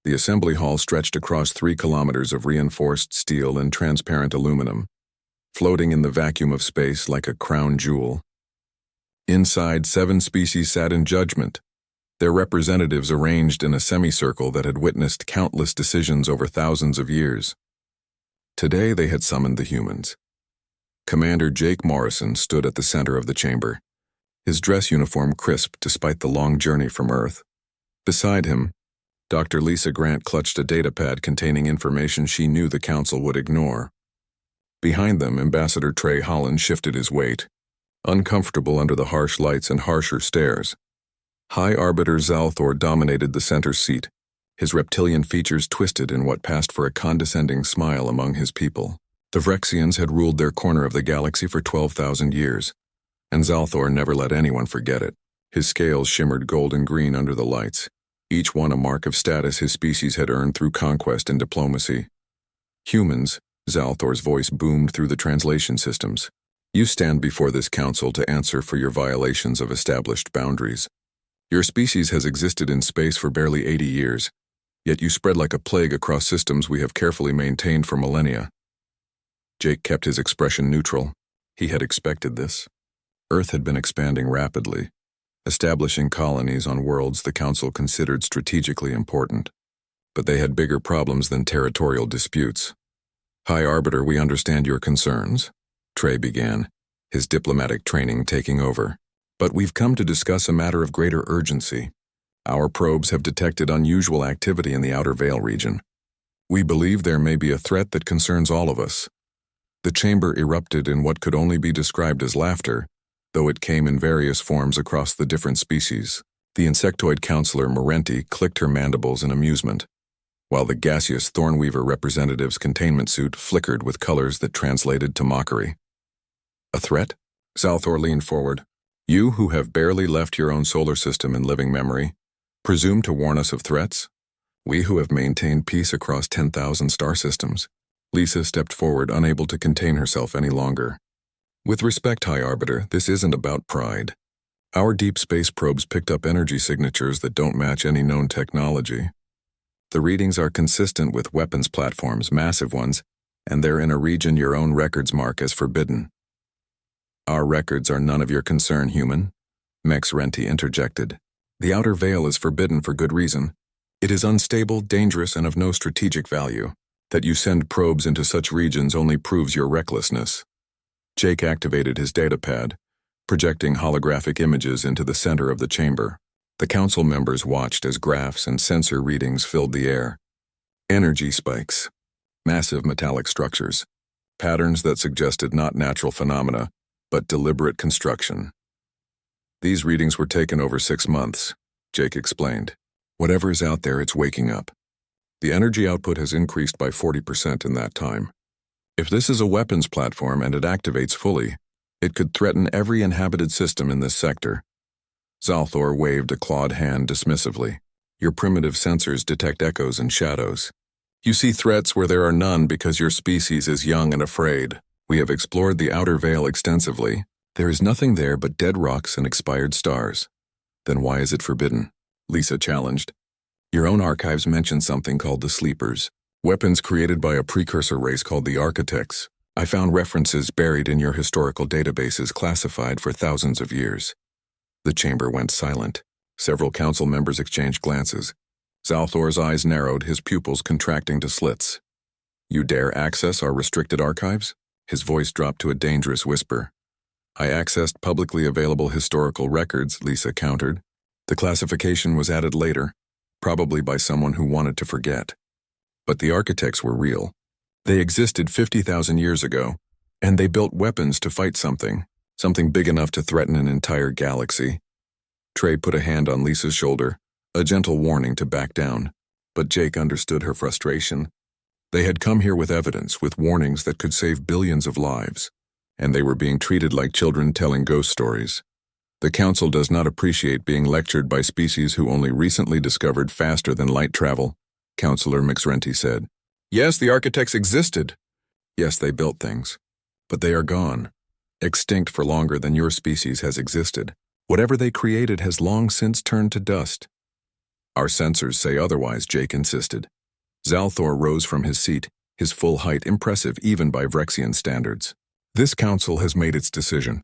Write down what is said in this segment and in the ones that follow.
The assembly hall stretched across 3 kilometers of reinforced steel and transparent aluminum, floating in the vacuum of space like a crown jewel. Inside, 7 species sat in judgment, their representatives arranged in a semicircle that had witnessed countless decisions over thousands of years. Today they had summoned the humans. Commander Jake Morrison stood at the center of the chamber, his dress uniform crisp despite the long journey from Earth. Beside him, Dr. Lisa Grant clutched a datapad containing information she knew the Council would ignore. Behind them, Ambassador Trey Holland shifted his weight, uncomfortable under the harsh lights and harsher stares. High Arbiter Zalthor dominated the center seat, his reptilian features twisted in what passed for a condescending smile among his people. The Vrexians had ruled their corner of the galaxy for 12,000 years, and Zalthor never let anyone forget it. His scales shimmered golden green under the lights, each one a mark of status his species had earned through conquest and diplomacy. Humans, Zalthor's voice boomed through the translation systems. You stand before this council to answer for your violations of established boundaries. Your species has existed in space for barely 80 years, yet you spread like a plague across systems we have carefully maintained for millennia. Jake kept his expression neutral. He had expected this. Earth had been expanding rapidly, establishing colonies on worlds the Council considered strategically important. But they had bigger problems than territorial disputes. High Arbiter, we understand your concerns, Trey began, his diplomatic training taking over. But we've come to discuss a matter of greater urgency. Our probes have detected unusual activity in the Outer Veil region. We believe there may be a threat that concerns all of us. The chamber erupted in what could only be described as laughter, though it came in various forms across the different species. The insectoid counselor Morenti clicked her mandibles in amusement, while the gaseous Thornweaver representative's containment suit flickered with colors that translated to mockery. A threat? Zalthor leaned forward. You, who have barely left your own solar system in living memory, presume to warn us of threats? We who have maintained peace across 10,000 star systems. Lisa stepped forward, unable to contain herself any longer. With respect, High Arbiter, this isn't about pride. Our deep space probes picked up energy signatures that don't match any known technology. The readings are consistent with weapons platforms, massive ones, and they're in a region your own records mark as forbidden. Our records are none of your concern, human, Mex Renti interjected. The Outer Veil is forbidden for good reason. It is unstable, dangerous, and of no strategic value. That you send probes into such regions only proves your recklessness. Jake activated his datapad, projecting holographic images into the center of the chamber. The council members watched as graphs and sensor readings filled the air. Energy spikes, massive metallic structures, patterns that suggested not natural phenomena, but deliberate construction. These readings were taken over 6 months, Jake explained. Whatever is out there, it's waking up. The energy output has increased by 40% in that time. If this is a weapons platform and it activates fully, it could threaten every inhabited system in this sector. Zalthor waved a clawed hand dismissively. Your primitive sensors detect echoes and shadows. You see threats where there are none because your species is young and afraid. We have explored the Outer Veil extensively. There is nothing there but dead rocks and expired stars. Then why is it forbidden? Lisa challenged. Your own archives mention something called the Sleepers, weapons created by a precursor race called the Architects. I found references buried in your historical databases classified for thousands of years. The chamber went silent. Several council members exchanged glances. Zalthor's eyes narrowed, his pupils contracting to slits. You dare access our restricted archives? His voice dropped to a dangerous whisper. I accessed publicly available historical records, Lisa countered. The classification was added later, probably by someone who wanted to forget. But the Architects were real. They existed 50,000 years ago, and they built weapons to fight something big enough to threaten an entire galaxy. Trey put a hand on Lisa's shoulder, a gentle warning to back down, but Jake understood her frustration. They had come here with evidence, with warnings that could save billions of lives, and they were being treated like children telling ghost stories. The Council does not appreciate being lectured by species who only recently discovered faster than light travel, Councillor McSrenti said. Yes, the Architects existed. Yes, they built things. But they are gone, extinct for longer than your species has existed. Whatever they created has long since turned to dust. Our sensors say otherwise, Jake insisted. Zalthor rose from his seat, his full height impressive even by Vrexian standards. This council has made its decision.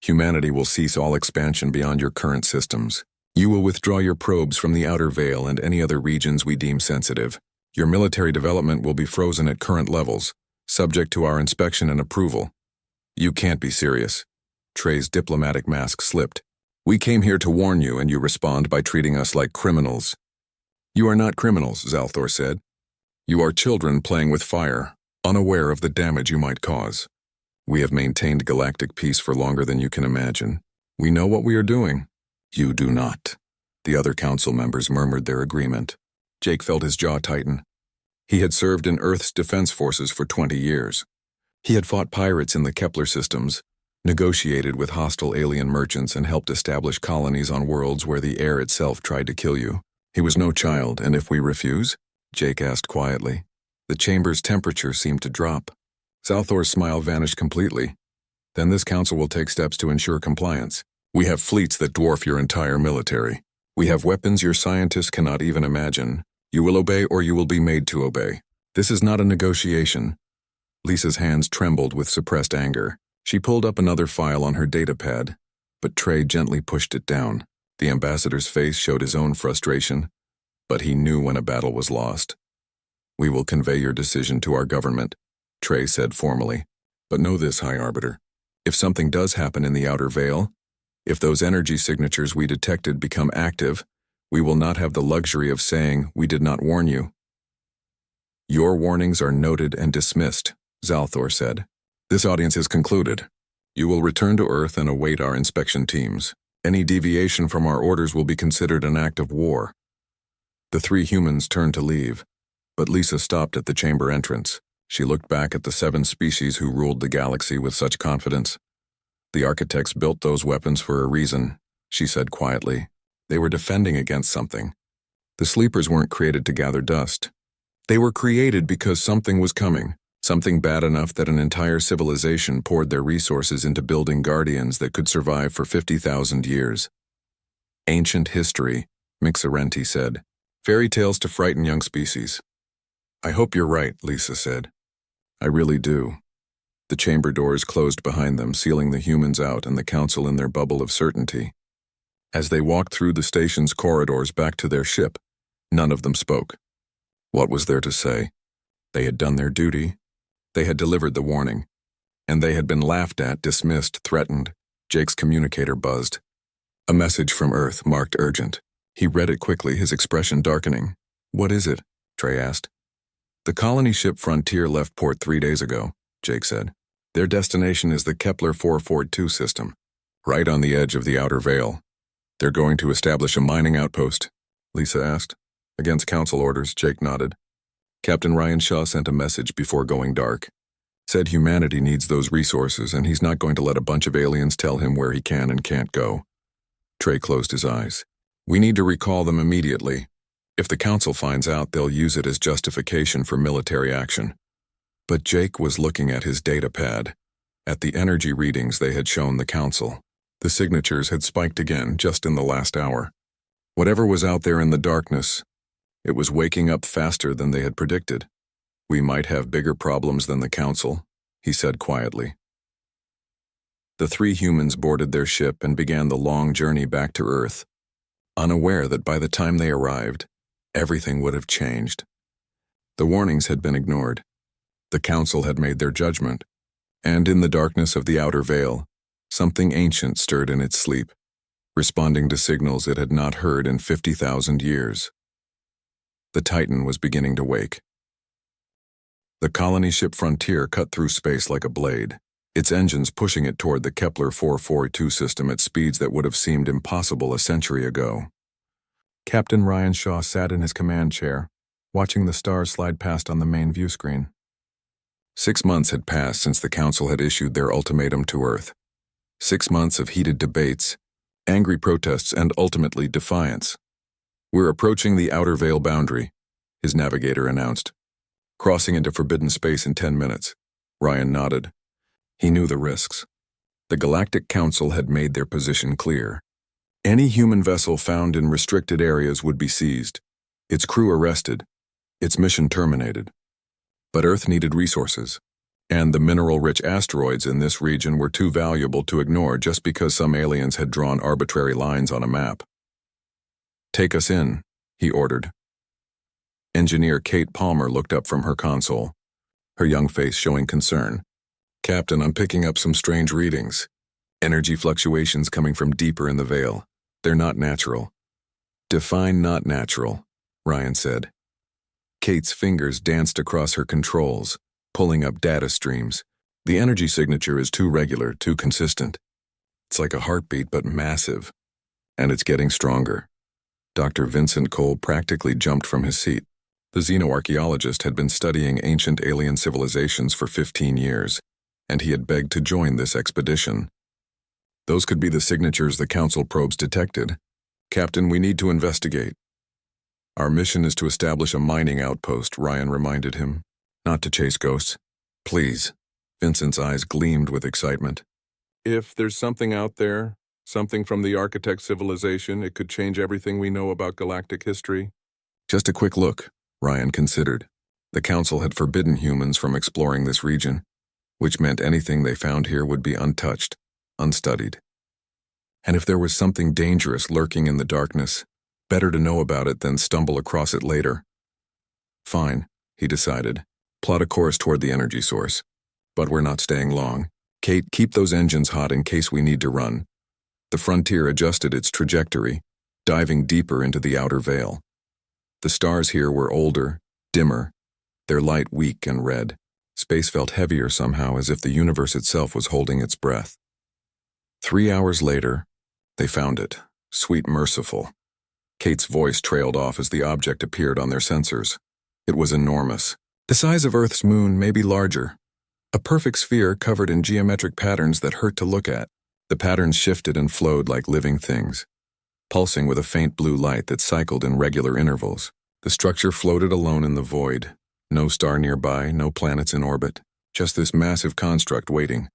Humanity will cease all expansion beyond your current systems. You will withdraw your probes from the outer veil and any other regions we deem sensitive. Your military development will be frozen at current levels, subject to our inspection and approval. You can't be serious. Trey's diplomatic mask slipped. We came here to warn you, and you respond by treating us like criminals. You are not criminals, Zalthor said. You are children playing with fire, unaware of the damage you might cause. We have maintained galactic peace for longer than you can imagine. We know what we are doing. You do not. The other council members murmured their agreement. Jake felt his jaw tighten. He had served in Earth's defense forces for 20 years. He had fought pirates in the Kepler systems, negotiated with hostile alien merchants, and helped establish colonies on worlds where the air itself tried to kill you. He was no child, and if we refuse? Jake asked quietly. The chamber's temperature seemed to drop. Zalthor's smile vanished completely. Then this council will take steps to ensure compliance. We have fleets that dwarf your entire military. We have weapons your scientists cannot even imagine. You will obey or you will be made to obey. This is not a negotiation. Lisa's hands trembled with suppressed anger. She pulled up another file on her datapad, but Trey gently pushed it down. The ambassador's face showed his own frustration, but he knew when a battle was lost. We will convey your decision to our government, Trey said formally. But know this, High Arbiter. If something does happen in the outer veil, if those energy signatures we detected become active, we will not have the luxury of saying we did not warn you. Your warnings are noted and dismissed, Zalthor said. This audience is concluded. You will return to Earth and await our inspection teams. Any deviation from our orders will be considered an act of war. The three humans turned to leave, but Lisa stopped at the chamber entrance. She looked back at the 7 species who ruled the galaxy with such confidence. The architects built those weapons for a reason, she said quietly. They were defending against something. The sleepers weren't created to gather dust. They were created because something was coming, something bad enough that an entire civilization poured their resources into building guardians that could survive for 50,000 years. Ancient history, Mixerenti said. Fairy tales to frighten young species. I hope you're right, Lisa said. I really do. The chamber doors closed behind them, sealing the humans out and the council in their bubble of certainty. As they walked through the station's corridors back to their ship, none of them spoke. What was there to say? They had done their duty. They had delivered the warning. And they had been laughed at, dismissed, threatened. Jake's communicator buzzed. A message from Earth, marked urgent. He read it quickly, his expression darkening. What is it? Trey asked. The colony ship Frontier left port 3 days ago, Jake said. Their destination is the Kepler 442 system, right on the edge of the outer veil. They're going to establish a mining outpost, Lisa asked. Against council orders, Jake nodded. Captain Ryan Shaw sent a message before going dark. Said humanity needs those resources and he's not going to let a bunch of aliens tell him where he can and can't go. Trey closed his eyes. We need to recall them immediately. If the council finds out, they'll use it as justification for military action. But Jake was looking at his datapad, at the energy readings they had shown the council. The signatures had spiked again just in the last hour. Whatever was out there in the darkness, it was waking up faster than they had predicted. We might have bigger problems than the council, he said quietly. The 3 humans boarded their ship and began the long journey back to Earth, unaware that by the time they arrived, everything would have changed. The warnings had been ignored. The council had made their judgment, and in the darkness of the outer veil, something ancient stirred in its sleep, responding to signals it had not heard in 50,000 years. The Titan was beginning to wake. The colony ship Frontier cut through space like a blade, its engines pushing it toward the Kepler 442 system at speeds that would have seemed impossible a century ago. Captain Ryan Shaw sat in his command chair, watching the stars slide past on the main view screen. 6 months had passed since the council had issued their ultimatum to Earth. 6 months of heated debates, angry protests, and ultimately defiance. We're approaching the outer veil boundary, his navigator announced. Crossing into forbidden space in 10 minutes. Ryan nodded. He knew the risks. The Galactic Council had made their position clear. Any human vessel found in restricted areas would be seized, its crew arrested, its mission terminated. But Earth needed resources, and the mineral-rich asteroids in this region were too valuable to ignore just because some aliens had drawn arbitrary lines on a map. "Take us in," he ordered. Engineer Kate Palmer looked up from her console, her young face showing concern. "Captain, I'm picking up some strange readings. Energy fluctuations coming from deeper in the veil. They're not natural." "Define not natural," Ryan said. Kate's fingers danced across her controls, pulling up data streams. "The energy signature is too regular, too consistent. It's like a heartbeat, but massive. And it's getting stronger." Dr. Vincent Cole practically jumped from his seat. The xenoarchaeologist had been studying ancient alien civilizations for 15 years, and he had begged to join this expedition. "Those could be the signatures the Council probes detected. Captain, we need to investigate." "Our mission is to establish a mining outpost," Ryan reminded him. "Not to chase ghosts. Please." Vincent's eyes gleamed with excitement. "If there's something out there, something from the architect civilization, it could change everything we know about galactic history." "Just a quick look," Ryan considered. The Council had forbidden humans from exploring this region, which meant anything they found here would be untouched, unstudied. And if there was something dangerous lurking in the darkness, better to know about it than stumble across it later. "Fine," he decided. "Plot a course toward the energy source. But we're not staying long. Kate, keep those engines hot in case we need to run." The Frontier adjusted its trajectory, diving deeper into the outer veil. The stars here were older, dimmer, their light weak and red. Space felt heavier somehow, as if the universe itself was holding its breath. 3 hours later, they found it, sweet merciful. Kate's voice trailed off as the object appeared on their sensors. It was enormous. The size of Earth's moon, maybe larger. A perfect sphere covered in geometric patterns that hurt to look at. The patterns shifted and flowed like living things, pulsing with a faint blue light that cycled in regular intervals. The structure floated alone in the void. No star nearby, no planets in orbit. Just this massive construct waiting.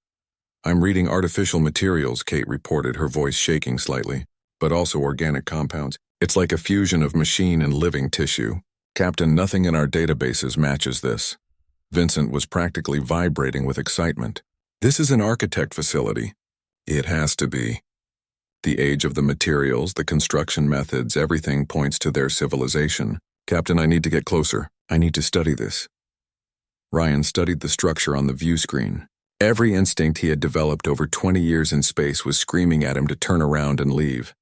"I'm reading artificial materials," Kate reported, her voice shaking slightly. "But also organic compounds. It's like a fusion of machine and living tissue. Captain, nothing in our databases matches this." Vincent was practically vibrating with excitement. "This is an architect facility." "It has to be. The age of the materials, the construction methods, everything points to their civilization. Captain, I need to get closer. I need to study this." Ryan studied the structure on the view screen. Every instinct he had developed over 20 years in space was screaming at him to turn around and leave.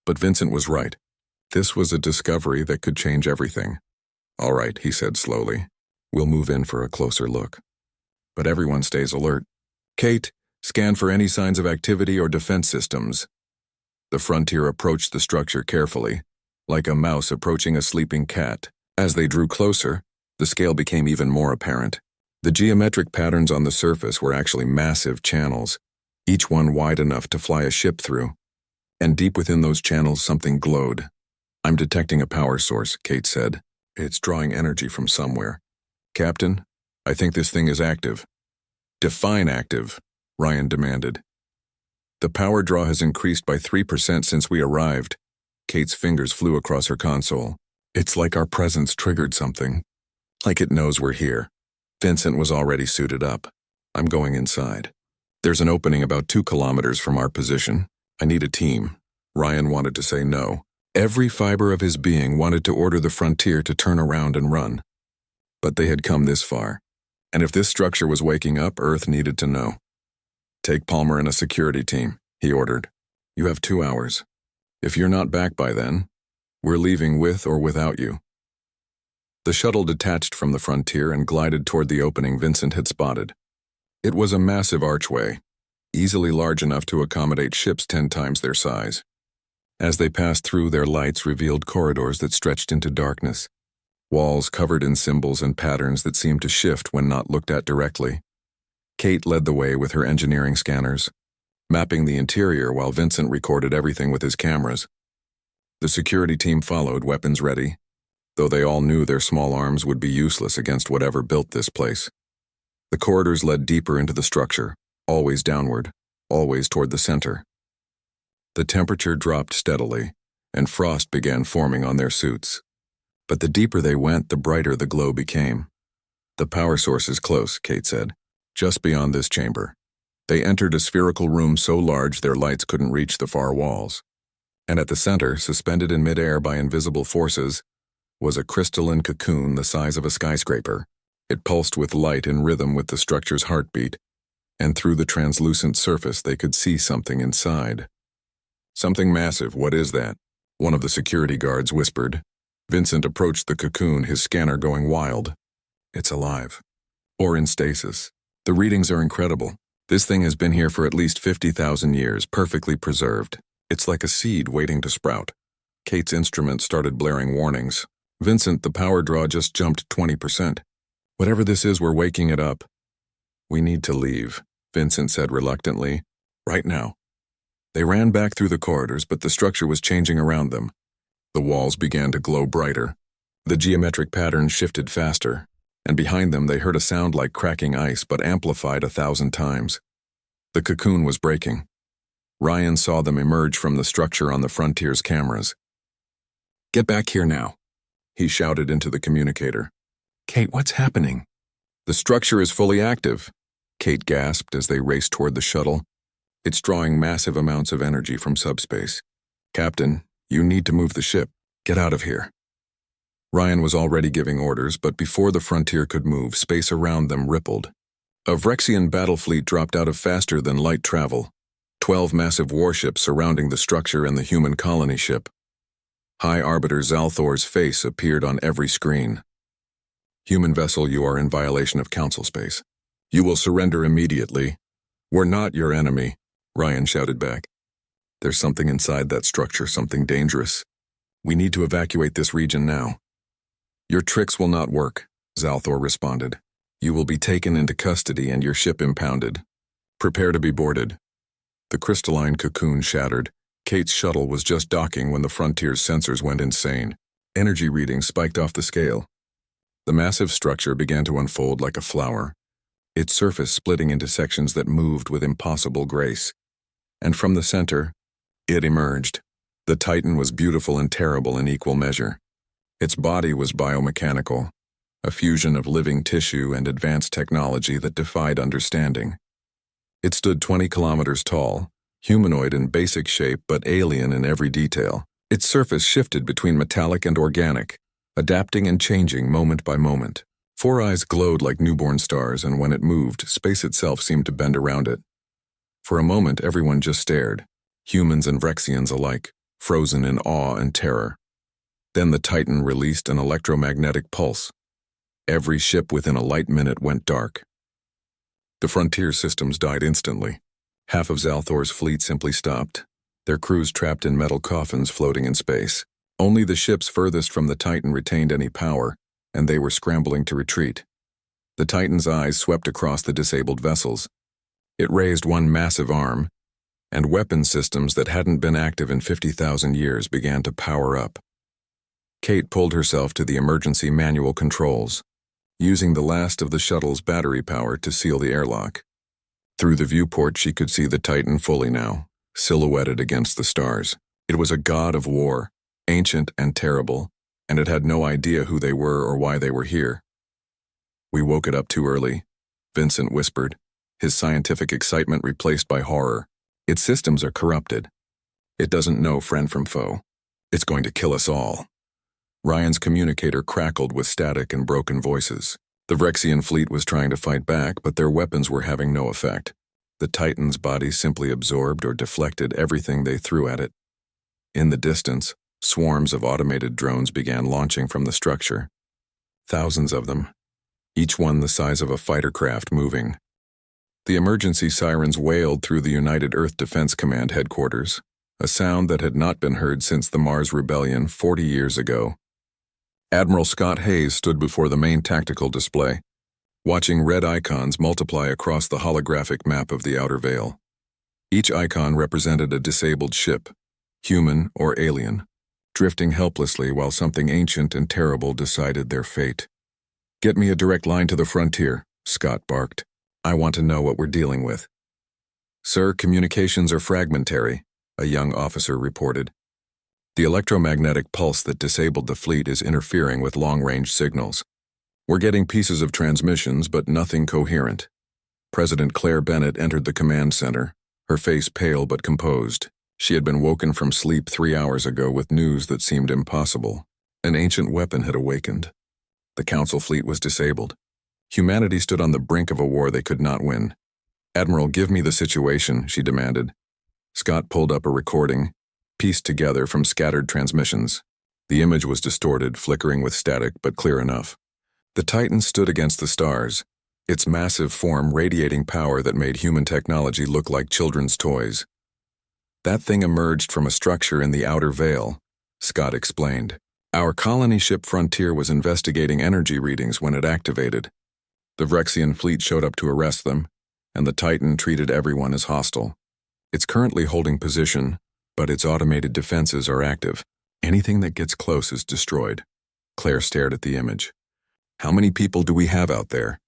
But Vincent was right. This was a discovery that could change everything. "All right," he said slowly. "We'll move in for a closer look. But everyone stays alert. Kate, scan for any signs of activity or defense systems." The Frontier approached the structure carefully, like a mouse approaching a sleeping cat. As they drew closer, the scale became even more apparent. The geometric patterns on the surface were actually massive channels, each one wide enough to fly a ship through. And deep within those channels, something glowed. "I'm detecting a power source," Kate said. "It's drawing energy from somewhere." "Captain, I think this thing is active." "Define active," Ryan demanded. "The power draw has increased by 3% since we arrived." Kate's fingers flew across her console. "It's like our presence triggered something. Like it knows we're here." Vincent was already suited up. "I'm going inside. There's an opening about 2 kilometers from our position. I need a team." Ryan wanted to say no. Every fiber of his being wanted to order the Frontier to turn around and run. But they had come this far. And if this structure was waking up, Earth needed to know. "Take Palmer and a security team," he ordered. "You have 2 hours. If you're not back by then, we're leaving with or without you." The shuttle detached from the Frontier and glided toward the opening Vincent had spotted. It was a massive archway, easily large enough to accommodate ships 10 times their size. As they passed through, their lights revealed corridors that stretched into darkness, walls covered in symbols and patterns that seemed to shift when not looked at directly. Kate led the way with her engineering scanners, mapping the interior while Vincent recorded everything with his cameras. The security team followed, weapons ready, though they all knew their small arms would be useless against whatever built this place. The corridors led deeper into the structure, always downward, always toward the center. The temperature dropped steadily, and frost began forming on their suits. But the deeper they went, the brighter the glow became. "The power source is close," Kate said, "just beyond this chamber." They entered a spherical room so large their lights couldn't reach the far walls. And at the center, suspended in midair by invisible forces, was a crystalline cocoon the size of a skyscraper. It pulsed with light in rhythm with the structure's heartbeat, and through the translucent surface they could see something inside. "Something massive, what is that?" one of the security guards whispered. Vincent approached the cocoon, his scanner going wild. "It's alive. Or in stasis. The readings are incredible. This thing has been here for at least 50,000 years, perfectly preserved. It's like a seed waiting to sprout." Kate's instrument started blaring warnings. "Vincent, the power draw just jumped 20%. Whatever this is, we're waking it up." "We need to leave," Vincent said reluctantly. "Right now." They ran back through the corridors, but the structure was changing around them. The walls began to glow brighter. The geometric patterns shifted faster, and behind them they heard a sound like cracking ice, but amplified 1,000 times. The cocoon was breaking. Ryan saw them emerge from the structure on the Frontier's cameras. "Get back here now," he shouted into the communicator. "Kate, what's happening?" "The structure is fully active," Kate gasped as they raced toward the shuttle. "It's drawing massive amounts of energy from subspace. Captain, you need to move the ship. Get out of here." Ryan was already giving orders, but before the Frontier could move, space around them rippled. A Vrexian battle fleet dropped out of faster-than-light travel. 12 massive warships surrounding the structure and the human colony ship. High Arbiter Zalthor's face appeared on every screen. "Human vessel, you are in violation of Council space. You will surrender immediately." "We're not your enemy," Ryan shouted back. "There's something inside that structure, something dangerous. We need to evacuate this region now." "Your tricks will not work," Zalthor responded. "You will be taken into custody and your ship impounded. Prepare to be boarded." The crystalline cocoon shattered. Kate's shuttle was just docking when the Frontier's sensors went insane. Energy readings spiked off the scale. The massive structure began to unfold like a flower, its surface splitting into sections that moved with impossible grace. And from the center, it emerged. The Titan was beautiful and terrible in equal measure. Its body was biomechanical, a fusion of living tissue and advanced technology that defied understanding. It stood 20 kilometers tall, humanoid in basic shape but alien in every detail. Its surface shifted between metallic and organic, adapting and changing moment by moment. 4 eyes glowed like newborn stars, and when it moved, space itself seemed to bend around it. For a moment, everyone just stared, humans and Vrexians alike, frozen in awe and terror. Then the Titan released an electromagnetic pulse. Every ship within a light minute went dark. The Frontier systems died instantly. Half of Zalthor's fleet simply stopped, their crews trapped in metal coffins floating in space. Only the ships furthest from the Titan retained any power, and they were scrambling to retreat. The Titan's eyes swept across the disabled vessels. It raised one massive arm, and weapon systems that hadn't been active in 50,000 years began to power up. Kate pulled herself to the emergency manual controls, using the last of the shuttle's battery power to seal the airlock. Through the viewport she could see the Titan fully now, silhouetted against the stars. It was a god of war, ancient and terrible, and it had no idea who they were or why they were here. "We woke it up too early," Vincent whispered, his scientific excitement replaced by horror. "Its systems are corrupted. It doesn't know friend from foe. It's going to kill us all." Ryan's communicator crackled with static and broken voices. The Vrexian fleet was trying to fight back, but their weapons were having no effect. The Titan's body simply absorbed or deflected everything they threw at it. In the distance, swarms of automated drones began launching from the structure. Thousands of them, each one the size of a fighter craft moving. The emergency sirens wailed through the United Earth Defense Command headquarters, a sound that had not been heard since the Mars Rebellion 40 years ago. Admiral Scott Hayes stood before the main tactical display, watching red icons multiply across the holographic map of the outer veil. Each icon represented a disabled ship, human or alien, drifting helplessly while something ancient and terrible decided their fate. "Get me a direct line to the Frontier," Scott barked. "I want to know what we're dealing with." "Sir, communications are fragmentary," a young officer reported. The electromagnetic pulse that disabled the fleet is interfering with long-range signals. We're getting pieces of transmissions, but nothing coherent. President Claire Bennett entered the command center, her face pale but composed. She had been woken from sleep 3 hours ago with news that seemed impossible. An ancient weapon had awakened. The Council fleet was disabled. Humanity stood on the brink of a war they could not win. "Admiral, give me the situation," she demanded. Scott pulled up a recording, pieced together from scattered transmissions. The image was distorted, flickering with static, but clear enough. The Titan stood against the stars, its massive form radiating power that made human technology look like children's toys. "That thing emerged from a structure in the outer veil," Scott explained. "Our colony ship Frontier was investigating energy readings when it activated. The Vrexian fleet showed up to arrest them, and the Titan treated everyone as hostile. It's currently holding position, but its automated defenses are active. Anything that gets close is destroyed." Claire stared at the image. "How many people do we have out there?"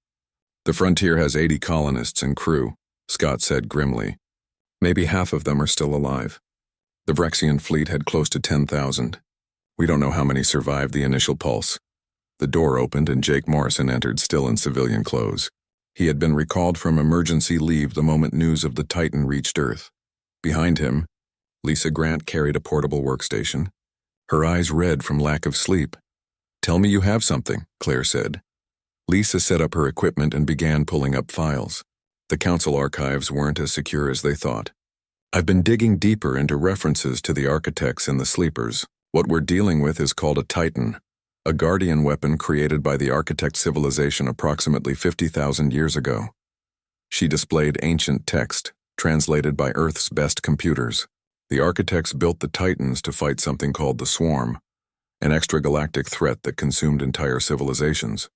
"The Frontier has 80 colonists and crew," Scott said grimly. "Maybe half of them are still alive. The Vrexian fleet had close to 10,000. We don't know how many survived the initial pulse." The door opened and Jake Morrison entered, still in civilian clothes. He had been recalled from emergency leave the moment news of the Titan reached Earth. Behind him, Lisa Grant carried a portable workstation, her eyes red from lack of sleep. "Tell me you have something," Claire said. Lisa set up her equipment and began pulling up files. The Council archives weren't as secure as they thought. "I've been digging deeper into references to the architects and the sleepers. What we're dealing with is called a Titan, a guardian weapon created by the architect civilization approximately 50,000 years ago." She displayed ancient text, translated by Earth's best computers. The architects built the Titans to fight something called the Swarm, an extragalactic threat that consumed entire civilizations.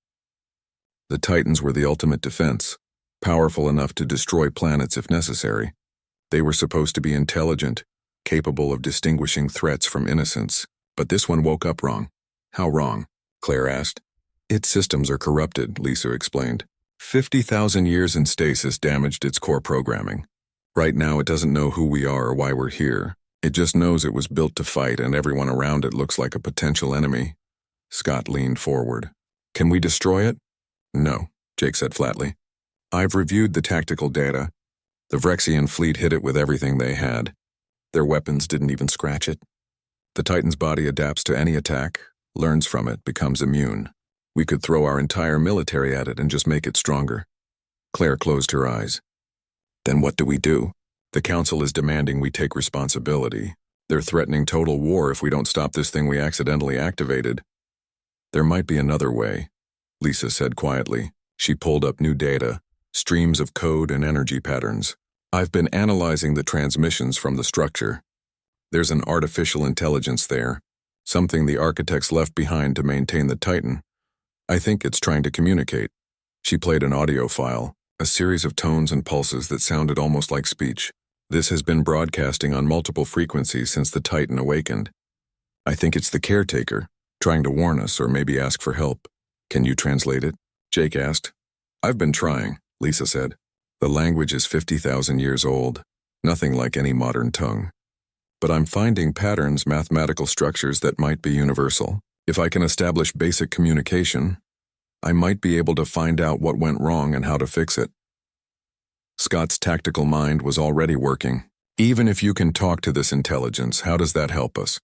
The Titans were the ultimate defense, powerful enough to destroy planets if necessary. They were supposed to be intelligent, capable of distinguishing threats from innocents, but this one woke up wrong. "How wrong?" Claire asked. "Its systems are corrupted," Lisa explained. 50,000 years in stasis damaged its core programming. Right now it doesn't know who we are or why we're here. It just knows it was built to fight and everyone around it looks like a potential enemy." Scott leaned forward. "Can we destroy it?" "No," Jake said flatly. "I've reviewed the tactical data. The Vrexian fleet hit it with everything they had. Their weapons didn't even scratch it. The Titan's body adapts to any attack, learns from it, becomes immune. We could throw our entire military at it and just make it stronger." Claire closed her eyes. "Then what do we do? The Council is demanding we take responsibility. They're threatening total war if we don't stop this thing we accidentally activated." "There might be another way," Lisa said quietly. She pulled up new data, streams of code and energy patterns. "I've been analyzing the transmissions from the structure. There's an artificial intelligence there, something the architects left behind to maintain the Titan. I think it's trying to communicate." She played an audio file, a series of tones and pulses that sounded almost like speech. "This has been broadcasting on multiple frequencies since the Titan awakened. I think it's the caretaker, trying to warn us or maybe ask for help." "Can you translate it?" Jake asked. "I've been trying," Lisa said. "The language is 50,000 years old, nothing like any modern tongue. But I'm finding patterns, mathematical structures that might be universal. If I can establish basic communication, I might be able to find out what went wrong and how to fix it." Scott's tactical mind was already working. "Even if you can talk to this intelligence, how does that help us?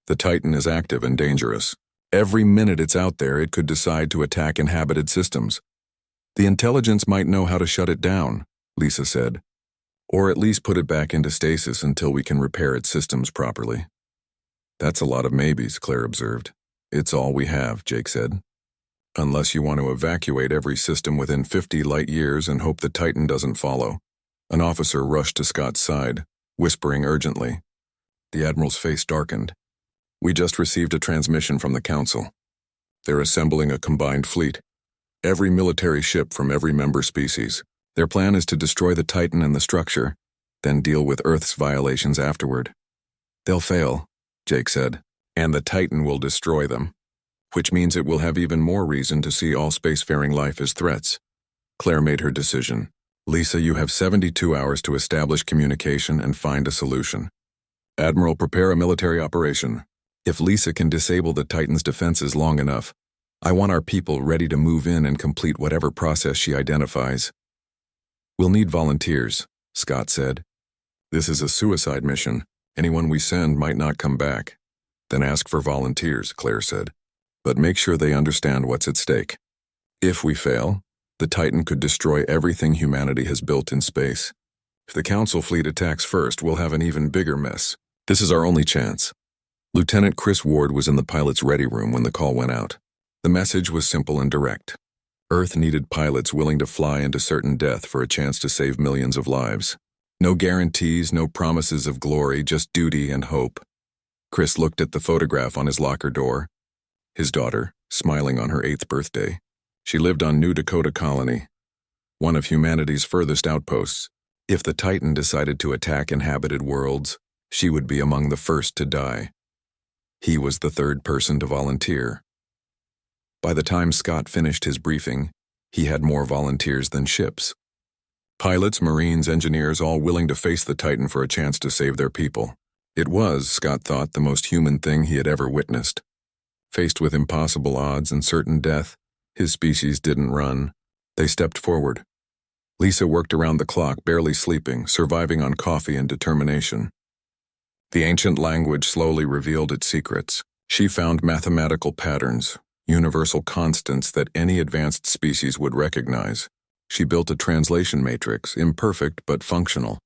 The Titan is active and dangerous. Every minute it's out there, it could decide to attack inhabited systems. The intelligence might know how to shut it down," Lisa said, "or at least put it back into stasis until we can repair its systems properly." "That's a lot of maybes," Claire observed. "It's all we have," Jake said. "Unless you want to evacuate every system within 50 light years and hope the Titan doesn't follow." An officer rushed to Scott's side, whispering urgently. The Admiral's face darkened. "We just received a transmission from the Council. They're assembling a combined fleet. Every military ship from every member species. Their plan is to destroy the Titan and the structure, then deal with Earth's violations afterward." "They'll fail," Jake said, "and the Titan will destroy them, which means it will have even more reason to see all spacefaring life as threats." Claire made her decision. "Lisa, you have 72 hours to establish communication and find a solution. Admiral, prepare a military operation. If Lisa can disable the Titan's defenses long enough, I want our people ready to move in and complete whatever process she identifies. We'll need volunteers, Scott said. This is a suicide mission. Anyone we send might not come back. Then ask for volunteers, Claire said. But make sure they understand what's at stake. If we fail, the Titan could destroy everything humanity has built in space. If the Council fleet attacks first, we'll have an even bigger mess. This is our only chance. Lieutenant Chris Ward was in the pilot's ready room when the call went out. The message was simple and direct. Earth needed pilots willing to fly into certain death for a chance to save millions of lives. No guarantees, no promises of glory, just duty and hope. Chris looked at the photograph on his locker door. His daughter, smiling on her 8th birthday. She lived on New Dakota Colony, one of humanity's furthest outposts. If the Titan decided to attack inhabited worlds, she would be among the first to die. He was the 3rd person to volunteer. By the time Scott finished his briefing, he had more volunteers than ships. Pilots, Marines, engineers, all willing to face the Titan for a chance to save their people. It was, Scott thought, the most human thing he had ever witnessed. Faced with impossible odds and certain death, his species didn't run. They stepped forward. Lisa worked around the clock, barely sleeping, surviving on coffee and determination. The ancient language slowly revealed its secrets. She found mathematical patterns, universal constants that any advanced species would recognize. She built a translation matrix, imperfect but functional.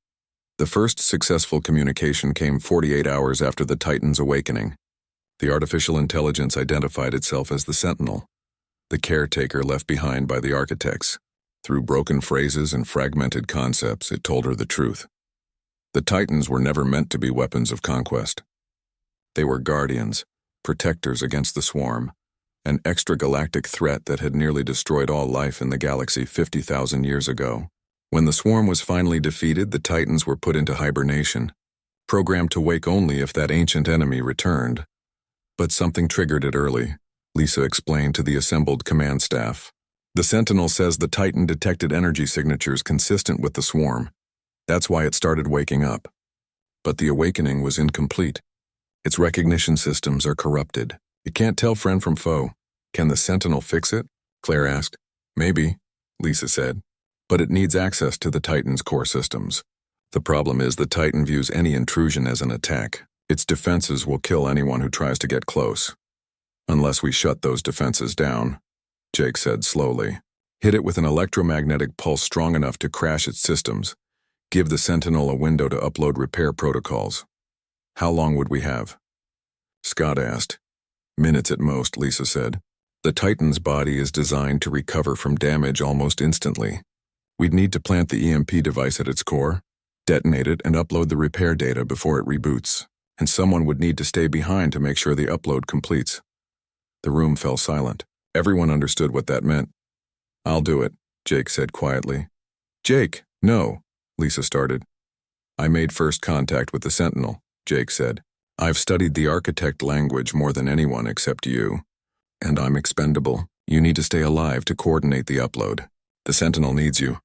The first successful communication came 48 hours after the Titan's awakening. The artificial intelligence identified itself as the Sentinel, the caretaker left behind by the architects. Through broken phrases and fragmented concepts, it told her the truth. The Titans were never meant to be weapons of conquest. They were guardians, protectors against the swarm, an extragalactic threat that had nearly destroyed all life in the galaxy 50,000 years ago. When the swarm was finally defeated, the Titans were put into hibernation, programmed to wake only if that ancient enemy returned. But something triggered it early, Lisa explained to the assembled command staff. The Sentinel says the Titan detected energy signatures consistent with the swarm. That's why it started waking up. But the awakening was incomplete. Its recognition systems are corrupted. It can't tell friend from foe. Can the Sentinel fix it? Claire asked. Maybe, Lisa said. But it needs access to the Titan's core systems. The problem is the Titan views any intrusion as an attack. Its defenses will kill anyone who tries to get close. Unless we shut those defenses down, Jake said slowly. Hit it with an electromagnetic pulse strong enough to crash its systems. Give the Sentinel a window to upload repair protocols. How long would we have? Scott asked. Minutes at most, Lisa said. The Titan's body is designed to recover from damage almost instantly. We'd need to plant the EMP device at its core, detonate it, and upload the repair data before it reboots. And someone would need to stay behind to make sure the upload completes. The room fell silent. Everyone understood what that meant. I'll do it, Jake said quietly. Jake, no, Lisa started. I made first contact with the Sentinel, Jake said. I've studied the architect language more than anyone except you. And I'm expendable. You need to stay alive to coordinate the upload. The Sentinel needs you.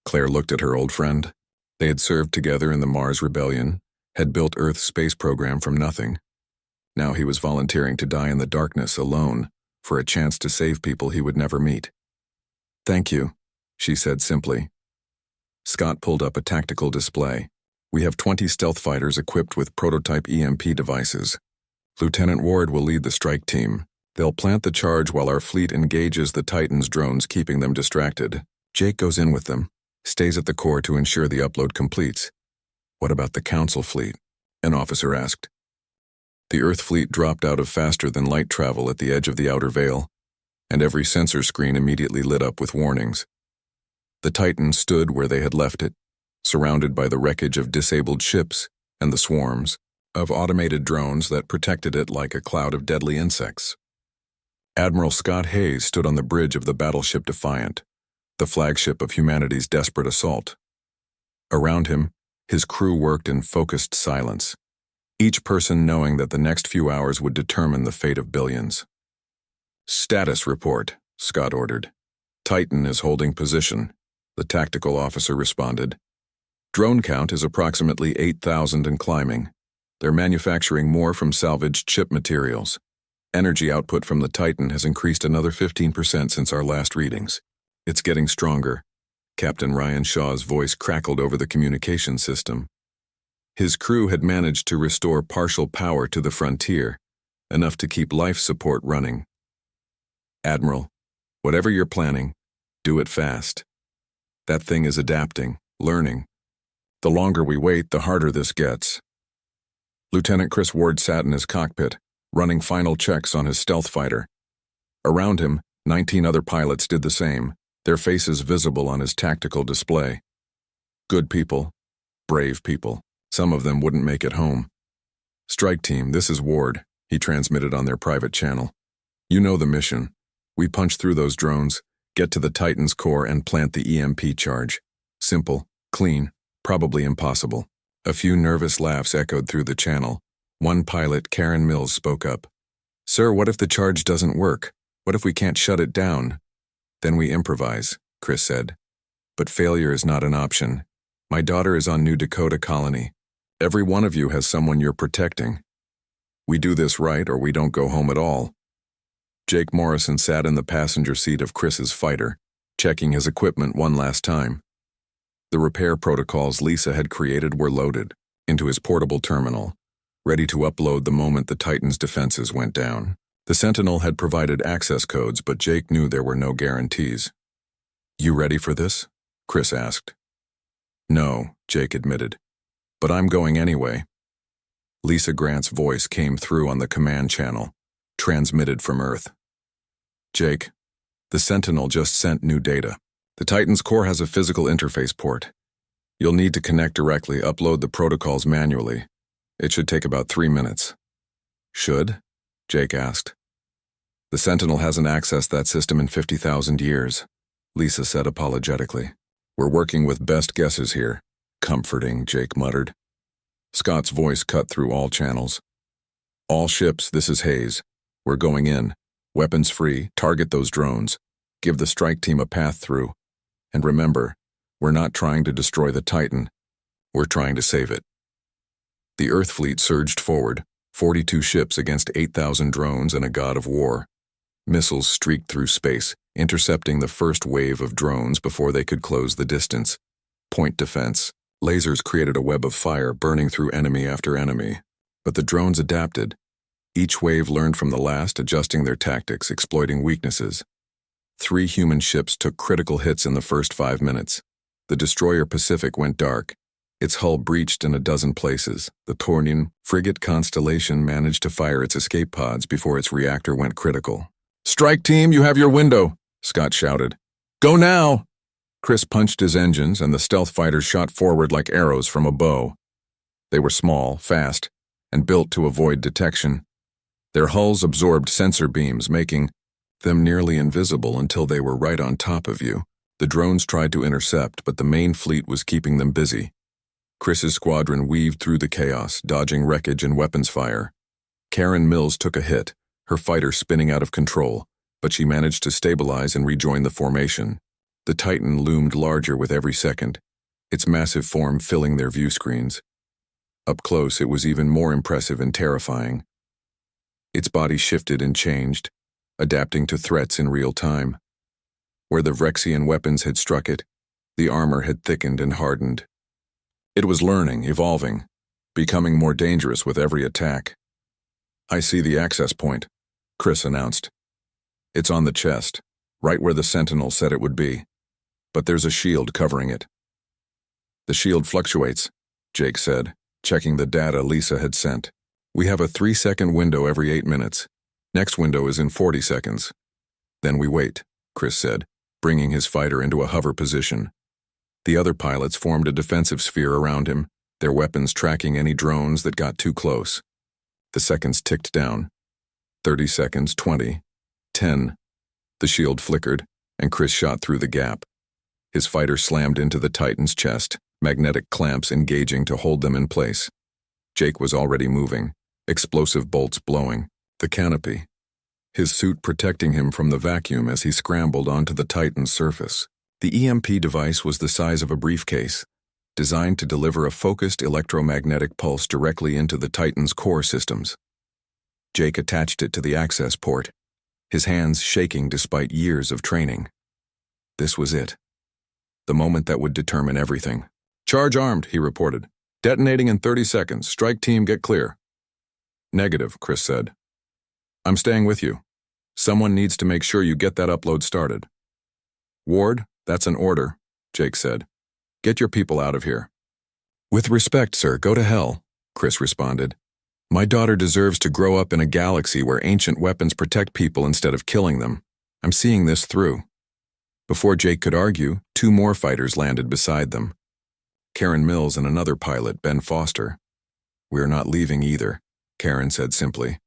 Claire looked at her old friend. They had served together in the Mars Rebellion, had built Earth's space program from nothing. Now he was volunteering to die in the darkness alone for a chance to save people he would never meet. Thank you, she said simply. Scott pulled up a tactical display. We have 20 stealth fighters equipped with prototype EMP devices. Lieutenant Ward will lead the strike team. They'll plant the charge while our fleet engages the Titan's drones, keeping them distracted. Jake goes in with them, stays at the core to ensure the upload completes. What about the Council fleet? An officer asked. The Earth fleet dropped out of faster-than-light travel at the edge of the outer veil, and every sensor screen immediately lit up with warnings. The Titan stood where they had left it, surrounded by the wreckage of disabled ships and the swarms of automated drones that protected it like a cloud of deadly insects. Admiral Scott Hayes stood on the bridge of the battleship Defiant, the flagship of humanity's desperate assault. Around him, his crew worked in focused silence, each person knowing that the next few hours would determine the fate of billions. Status report, Scott ordered. Titan is holding position, the tactical officer responded. Drone count is approximately 8,000 and climbing. They're manufacturing more from salvaged chip materials. Energy output from the Titan has increased another 15% since our last readings. It's getting stronger. Captain Ryan Shaw's voice crackled over the communication system. His crew had managed to restore partial power to the frontier, enough to keep life support running. Admiral, whatever you're planning, do it fast. That thing is adapting, learning. The longer we wait, the harder this gets. Lieutenant Chris Ward sat in his cockpit, running final checks on his stealth fighter. Around him, 19 other pilots did the same, their faces visible on his tactical display. Good people, brave people. Some of them wouldn't make it home. "Strike team, this is Ward," he transmitted on their private channel. "You know the mission. We punch through those drones, get to the Titan's core and plant the EMP charge. Simple, clean, probably impossible." A few nervous laughs echoed through the channel. One pilot, Karen Mills, spoke up. "Sir, what if the charge doesn't work? What if we can't shut it down?" "Then we improvise," Chris said. "But failure is not an option. My daughter is on New Dakota Colony. Every one of you has someone you're protecting. We do this right or we don't go home at all." Jake Morrison sat in the passenger seat of Chris's fighter, checking his equipment one last time. The repair protocols Lisa had created were loaded into his portable terminal, ready to upload the moment the Titan's defenses went down. The Sentinel had provided access codes, but Jake knew there were no guarantees. "You ready for this?" Chris asked. "No," Jake admitted. "But I'm going anyway." Lisa Grant's voice came through on the command channel, transmitted from Earth. "Jake, the Sentinel just sent new data. The Titan's core has a physical interface port. You'll need to connect directly, upload the protocols manually. It should take about 3 minutes." "Should?" Jake asked. "The Sentinel hasn't accessed that system in 50,000 years," Lisa said apologetically. "We're working with best guesses here." "Comforting," Jake muttered. Scott's voice cut through all channels. "All ships, this is Hayes. We're going in. Weapons free, target those drones. Give the strike team a path through. And remember, we're not trying to destroy the Titan. We're trying to save it." The Earth fleet surged forward, 42 ships against 8,000 drones and a god of war. Missiles streaked through space, intercepting the first wave of drones before they could close the distance. Point defense. Lasers created a web of fire burning through enemy after enemy. But the drones adapted. Each wave learned from the last, adjusting their tactics, exploiting weaknesses. 3 human ships took critical hits in the first 5 minutes. The destroyer Pacific went dark. Its hull breached in a dozen places. The Tornian frigate Constellation managed to fire its escape pods before its reactor went critical. "Strike team, you have your window," Scott shouted. "Go now!" Chris punched his engines, and the stealth fighters shot forward like arrows from a bow. They were small, fast, and built to avoid detection. Their hulls absorbed sensor beams, making them nearly invisible until they were right on top of you. The drones tried to intercept, but the main fleet was keeping them busy. Chris's squadron weaved through the chaos, dodging wreckage and weapons fire. Karen Mills took a hit, her fighter spinning out of control, but she managed to stabilize and rejoin the formation. The Titan loomed larger with every second, its massive form filling their view screens. Up close, it was even more impressive and terrifying. Its body shifted and changed, adapting to threats in real time. Where the Vrexian weapons had struck it, the armor had thickened and hardened. It was learning, evolving, becoming more dangerous with every attack. "I see the access point," Chris announced. "It's on the chest, right where the Sentinel said it would be. But there's a shield covering it." "The shield fluctuates," Jake said, checking the data Lisa had sent. "We have a 3-second window every 8 minutes. Next window is in 40 seconds. Then we wait," Chris said, bringing his fighter into a hover position. The other pilots formed a defensive sphere around him, their weapons tracking any drones that got too close. The seconds ticked down. 30 seconds, 20, 10. The shield flickered, and Chris shot through the gap. His fighter slammed into the Titan's chest, magnetic clamps engaging to hold them in place. Jake was already moving, explosive bolts blowing. The canopy, his suit protecting him from the vacuum as he scrambled onto the Titan's surface. The EMP device was the size of a briefcase, designed to deliver a focused electromagnetic pulse directly into the Titan's core systems. Jake attached it to the access port, his hands shaking despite years of training. This was it. The moment that would determine everything. "Charge armed," he reported. "Detonating in 30 seconds. Strike team, get clear." "Negative," Chris said. "I'm staying with you. Someone needs to make sure you get that upload started." "Ward, that's an order," Jake said. "Get your people out of here." "With respect, sir, go to hell," Chris responded. "My daughter deserves to grow up in a galaxy where ancient weapons protect people instead of killing them. I'm seeing this through." Before Jake could argue, 2 more fighters landed beside them. Karen Mills and another pilot, Ben Foster. "We're not leaving either," Karen said simply.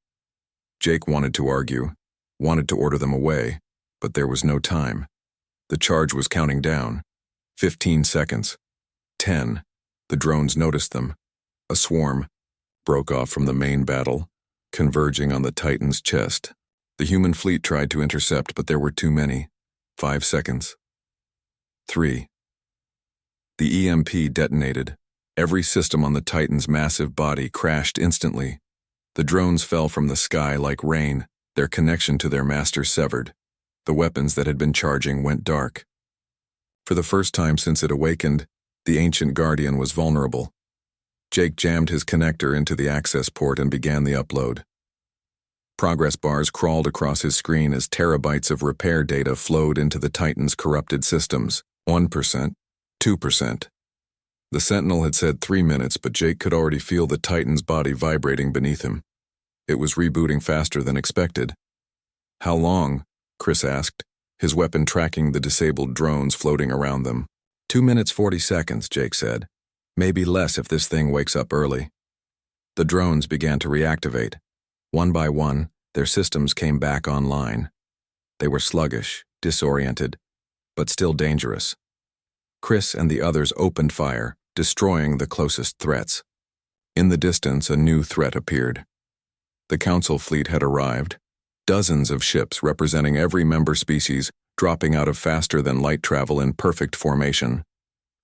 Jake wanted to argue, wanted to order them away, but there was no time. The charge was counting down. 15 seconds. 10. The drones noticed them. A swarm broke off from the main battle, converging on the Titan's chest. The human fleet tried to intercept, but there were too many. 5 seconds. 3. The EMP detonated. Every system on the Titan's massive body crashed instantly. The drones fell from the sky like rain, their connection to their master severed. The weapons that had been charging went dark. For the first time since it awakened, the ancient Guardian was vulnerable. Jake jammed his connector into the access port and began the upload. Progress bars crawled across his screen as terabytes of repair data flowed into the Titan's corrupted systems. 1%, 2%. The Sentinel had said 3 minutes, but Jake could already feel the Titan's body vibrating beneath him. It was rebooting faster than expected. "How long?" Chris asked, his weapon tracking the disabled drones floating around them. 2 minutes 40 seconds, Jake said. "Maybe less if this thing wakes up early." The drones began to reactivate. One by one, their systems came back online. They were sluggish, disoriented, but still dangerous. Chris and the others opened fire, destroying the closest threats. In the distance, a new threat appeared. The Council fleet had arrived, dozens of ships representing every member species dropping out of faster-than-light travel in perfect formation.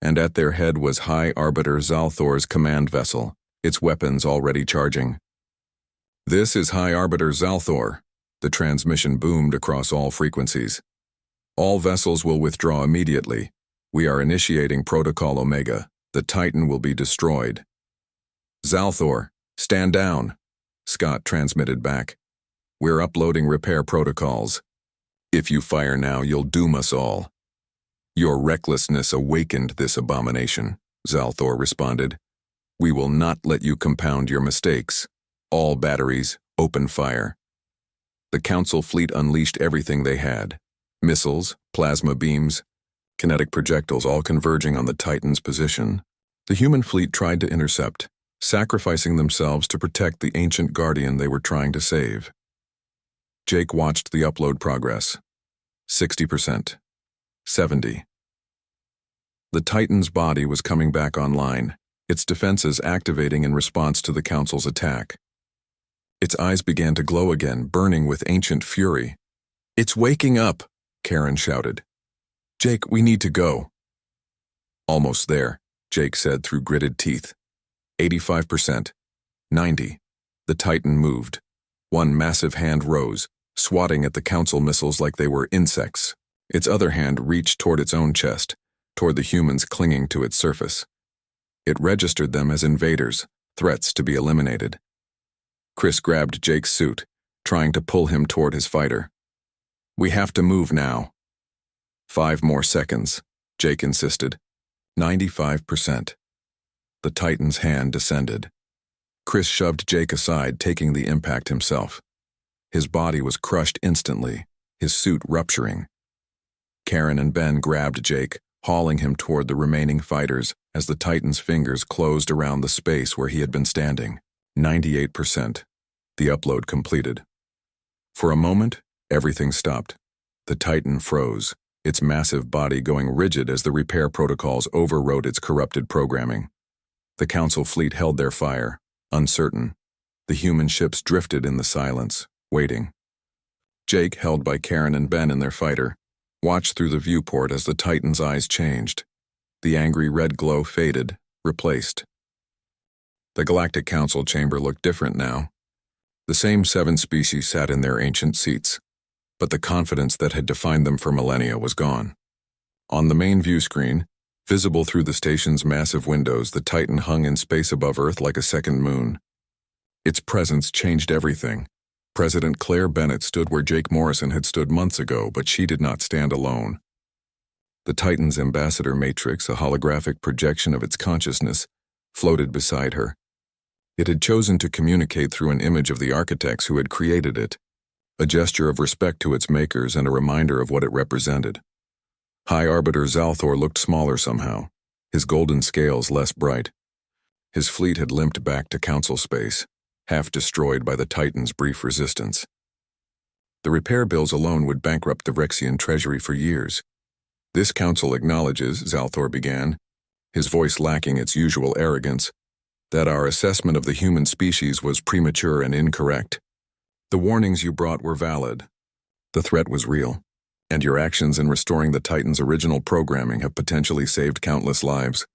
And at their head was High Arbiter Zalthor's command vessel, its weapons already charging. "This is High Arbiter Zalthor," the transmission boomed across all frequencies. "All vessels will withdraw immediately. We are initiating Protocol Omega. The Titan will be destroyed." "Zalthor, stand down," Scott transmitted back. "We're uploading repair protocols. If you fire now, you'll doom us all." "Your recklessness awakened this abomination," Zalthor responded. "We will not let you compound your mistakes. All batteries, open fire." The Council fleet unleashed everything they had. Missiles, plasma beams, kinetic projectiles all converging on the Titan's position. The human fleet tried to intercept, sacrificing themselves to protect the ancient Guardian they were trying to save. Jake watched the upload progress. 60%. 70. The Titan's body was coming back online, its defenses activating in response to the Council's attack. Its eyes began to glow again, burning with ancient fury. "It's waking up," Karen shouted. "Jake, we need to go." "Almost there," Jake said through gritted teeth. 85%. 90. The Titan moved. One massive hand rose, swatting at the Council missiles like they were insects. Its other hand reached toward its own chest, toward the humans clinging to its surface. It registered them as invaders, threats to be eliminated. Chris grabbed Jake's suit, trying to pull him toward his fighter. "We have to move now." 5 more seconds, Jake insisted. 95%. The Titan's hand descended. Chris shoved Jake aside, taking the impact himself. His body was crushed instantly, his suit rupturing. Karen and Ben grabbed Jake, hauling him toward the remaining fighters as the Titan's fingers closed around the space where he had been standing. 98%. The upload completed. For a moment, everything stopped. The Titan froze, its massive body going rigid as the repair protocols overrode its corrupted programming. The Council fleet held their fire, uncertain. The human ships drifted in the silence, waiting. Jake, held by Karen and Ben in their fighter, watched through the viewport as the Titan's eyes changed. The angry red glow faded, replaced. The Galactic Council chamber looked different now. The same 7 species sat in their ancient seats, but the confidence that had defined them for millennia was gone. On the main view screen, visible through the station's massive windows, the Titan hung in space above Earth like a second moon. Its presence changed everything. President Claire Bennett stood where Jake Morrison had stood months ago, but she did not stand alone. The Titan's ambassador matrix, a holographic projection of its consciousness, floated beside her. It had chosen to communicate through an image of the architects who had created it, a gesture of respect to its makers and a reminder of what it represented. High Arbiter Zalthor looked smaller somehow, his golden scales less bright. His fleet had limped back to council space, half destroyed by the Titan's brief resistance. The repair bills alone would bankrupt the Rexian treasury for years. This council acknowledges, Zalthor began, his voice lacking its usual arrogance, that our assessment of the human species was premature and incorrect. The warnings you brought were valid. The threat was real, and your actions in restoring the Titan's original programming have potentially saved countless lives.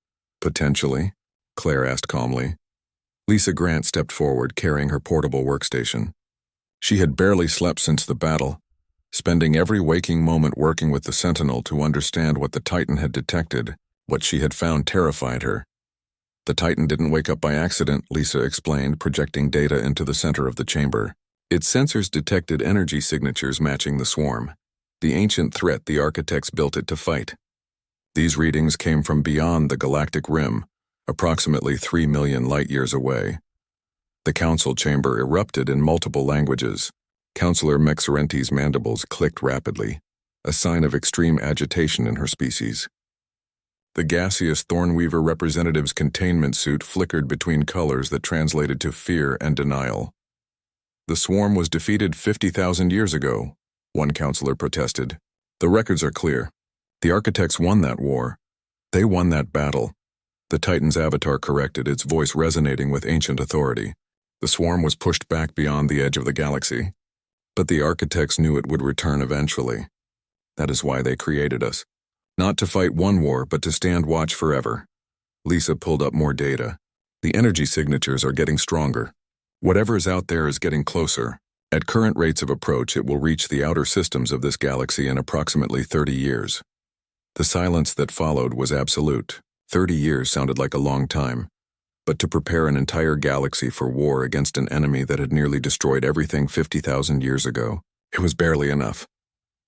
Potentially? Claire asked calmly. Lisa Grant stepped forward, carrying her portable workstation. She had barely slept since the battle, spending every waking moment working with the Sentinel to understand what the Titan had detected. What she had found terrified her. The Titan didn't wake up by accident, Lisa explained, projecting data into the center of the chamber. Its sensors detected energy signatures matching the swarm, the ancient threat the architects built it to fight. These readings came from beyond the galactic rim, approximately 3 million light-years away. The council chamber erupted in multiple languages. Councillor Mexerenti's mandibles clicked rapidly, a sign of extreme agitation in her species. The gaseous Thornweaver representative's containment suit flickered between colors that translated to fear and denial. The swarm was defeated 50,000 years ago, one councillor protested. The records are clear. The architects won that war. They won that battle. The Titan's avatar corrected, its voice resonating with ancient authority. The swarm was pushed back beyond the edge of the galaxy. But the architects knew it would return eventually. That is why they created us. Not to fight one war, but to stand watch forever. Lisa pulled up more data. The energy signatures are getting stronger. Whatever is out there is getting closer. At current rates of approach, it will reach the outer systems of this galaxy in approximately 30 years. The silence that followed was absolute. 30 years sounded like a long time. But to prepare an entire galaxy for war against an enemy that had nearly destroyed everything 50,000 years ago, it was barely enough.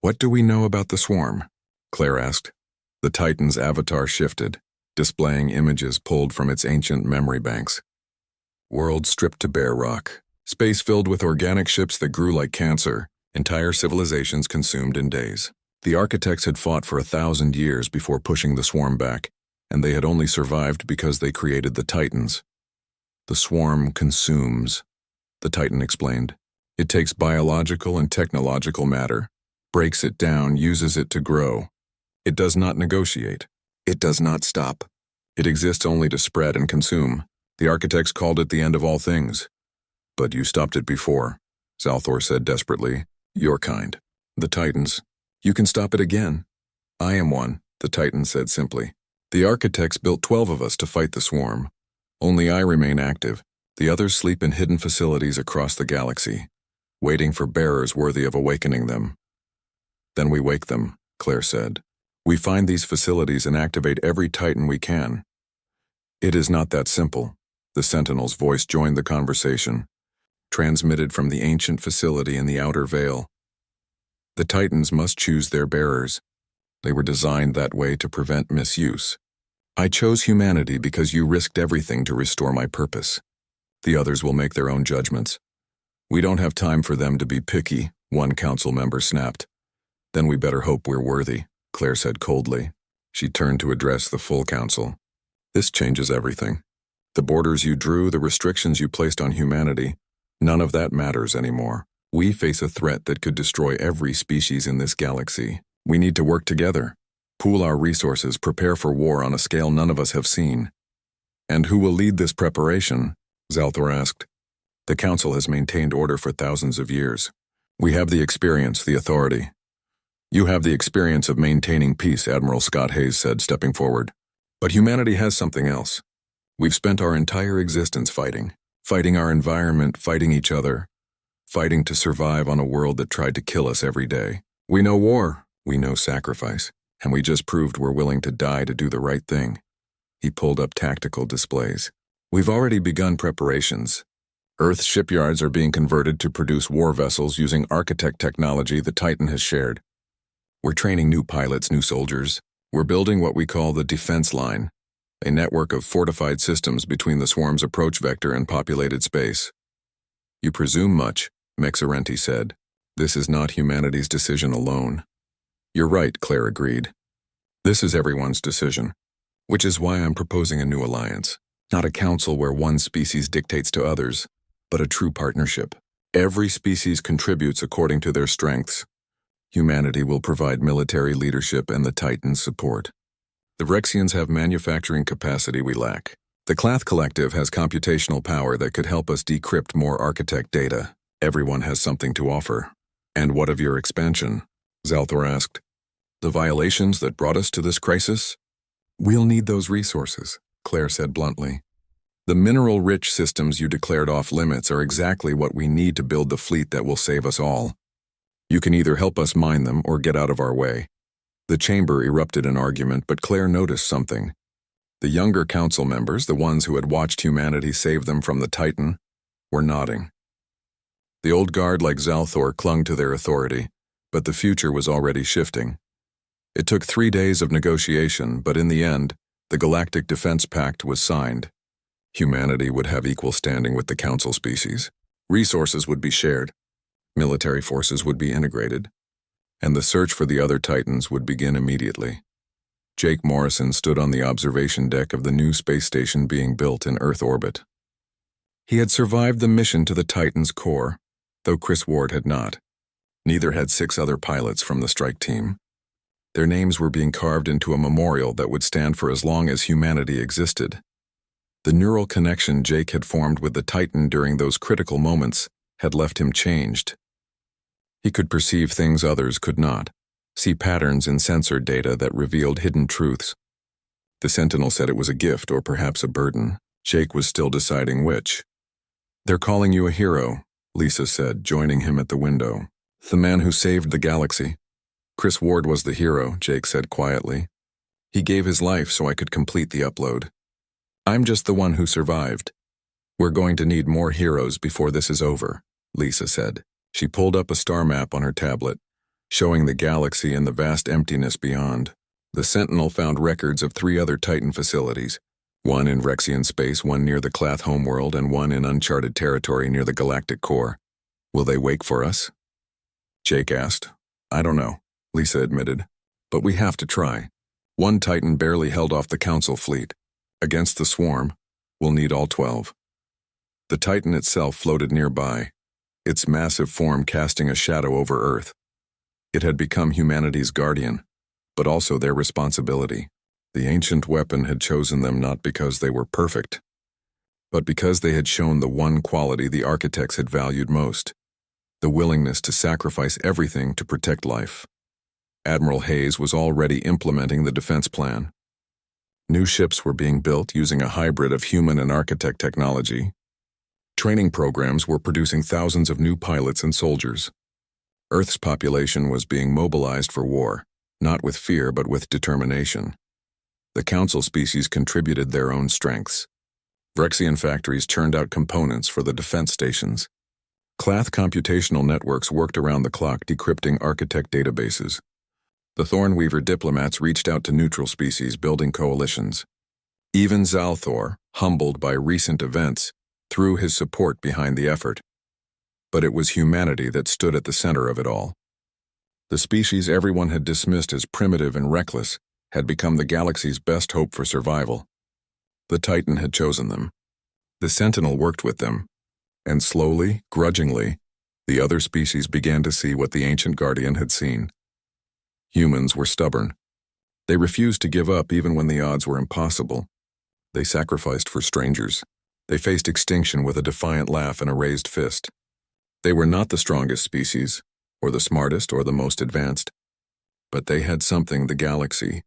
What do we know about the swarm? Claire asked. The Titan's avatar shifted, displaying images pulled from its ancient memory banks. World stripped to bare rock, space filled with organic ships that grew like cancer, entire civilizations consumed in days. The architects had fought for 1,000 years before pushing the swarm back, and they had only survived because they created the Titans. The swarm consumes, the Titan explained. It takes biological and technological matter, breaks it down, uses it to grow. It does not negotiate. It does not stop. It exists only to spread and consume. The architects called it the end of all things. But you stopped it before, Zalthor said desperately. Your kind. The Titans. You can stop it again. I am one, the Titan said simply. The architects built 12 of us to fight the swarm. Only I remain active. The others sleep in hidden facilities across the galaxy, waiting for bearers worthy of awakening them. Then we wake them, Claire said. We find these facilities and activate every Titan we can. It is not that simple. The Sentinel's voice joined the conversation, transmitted from the ancient facility in the outer veil. The Titans must choose their bearers. They were designed that way to prevent misuse. I chose humanity because you risked everything to restore my purpose. The others will make their own judgments. We don't have time for them to be picky, one council member snapped. Then we better hope we're worthy, Claire said coldly. She turned to address the full council. This changes everything. The borders you drew, the restrictions you placed on humanity, none of that matters anymore. We face a threat that could destroy every species in this galaxy. We need to work together, pool our resources, prepare for war on a scale none of us have seen. And who will lead this preparation? Zalthor asked. The council has maintained order for thousands of years. We have the experience, the authority. You have the experience of maintaining peace, Admiral Scott Hayes said, stepping forward. But humanity has something else. We've spent our entire existence fighting our environment, fighting each other, fighting to survive on a world that tried to kill us every day. We know war, we know sacrifice, and we just proved we're willing to die to do the right thing. He pulled up tactical displays. We've already begun preparations. Earth's shipyards are being converted to produce war vessels using architect technology the Titan has shared. We're training new pilots, new soldiers. We're building what we call the defense line, a network of fortified systems between the swarm's approach vector and populated space. You presume much, Mexerenti said. This is not humanity's decision alone. You're right, Claire agreed. This is everyone's decision, which is why I'm proposing a new alliance. Not a council where one species dictates to others, but a true partnership. Every species contributes according to their strengths. Humanity will provide military leadership and the Titans support. The Rexians have manufacturing capacity we lack. The Clath Collective has computational power that could help us decrypt more architect data. Everyone has something to offer. And what of your expansion? Zalthor asked. The violations that brought us to this crisis? We'll need those resources, Claire said bluntly. The mineral-rich systems you declared off-limits are exactly what we need to build the fleet that will save us all. You can either help us mine them or get out of our way. The chamber erupted in argument, but Claire noticed something. The younger council members, the ones who had watched humanity save them from the Titan, were nodding. The old guard like Zalthor clung to their authority, but the future was already shifting. It took 3 days of negotiation, but in the end, the Galactic Defense Pact was signed. Humanity would have equal standing with the Council species. Resources would be shared. Military forces would be integrated. And the search for the other Titans would begin immediately. Jake Morrison stood on the observation deck of the new space station being built in Earth orbit. He had survived the mission to the Titan's core, though Chris Ward had not. Neither had 6 other pilots from the strike team. Their names were being carved into a memorial that would stand for as long as humanity existed. The neural connection Jake had formed with the Titan during those critical moments had left him changed. He could perceive things others could not, see patterns in sensor data that revealed hidden truths. The Sentinel said it was a gift or perhaps a burden. Jake was still deciding which. They're calling you a hero, Lisa said, joining him at the window. The man who saved the galaxy. Chris Ward was the hero, Jake said quietly. He gave his life so I could complete the upload. I'm just the one who survived. We're going to need more heroes before this is over, Lisa said. She pulled up a star map on her tablet, showing the galaxy and the vast emptiness beyond. The Sentinel found records of 3 other Titan facilities, one in Rexian space, one near the Clath homeworld, and one in uncharted territory near the galactic core. Will they wake for us? Jake asked. I don't know, Lisa admitted, but we have to try. One Titan barely held off the Council fleet. Against the swarm, we'll need all 12. The Titan itself floated nearby, its massive form casting a shadow over Earth. It had become humanity's guardian, but also their responsibility. The ancient weapon had chosen them not because they were perfect, but because they had shown the one quality the architects had valued most, the willingness to sacrifice everything to protect life. Admiral Hayes was already implementing the defense plan. New ships were being built using a hybrid of human and architect technology. Training programs were producing thousands of new pilots and soldiers. Earth's population was being mobilized for war, not with fear but with determination. The Council species contributed their own strengths. Vrexian factories churned out components for the defense stations. Clath computational networks worked around the clock decrypting architect databases. The Thornweaver diplomats reached out to neutral species building coalitions. Even Zalthor, humbled by recent events, threw his support behind the effort. But it was humanity that stood at the center of it all. The species everyone had dismissed as primitive and reckless had become the galaxy's best hope for survival. The Titan had chosen them. The Sentinel worked with them. And slowly, grudgingly, the other species began to see what the ancient guardian had seen. Humans were stubborn. They refused to give up even when the odds were impossible. They sacrificed for strangers. They faced extinction with a defiant laugh and a raised fist. They were not the strongest species, or the smartest, or the most advanced. But they had something the galaxy,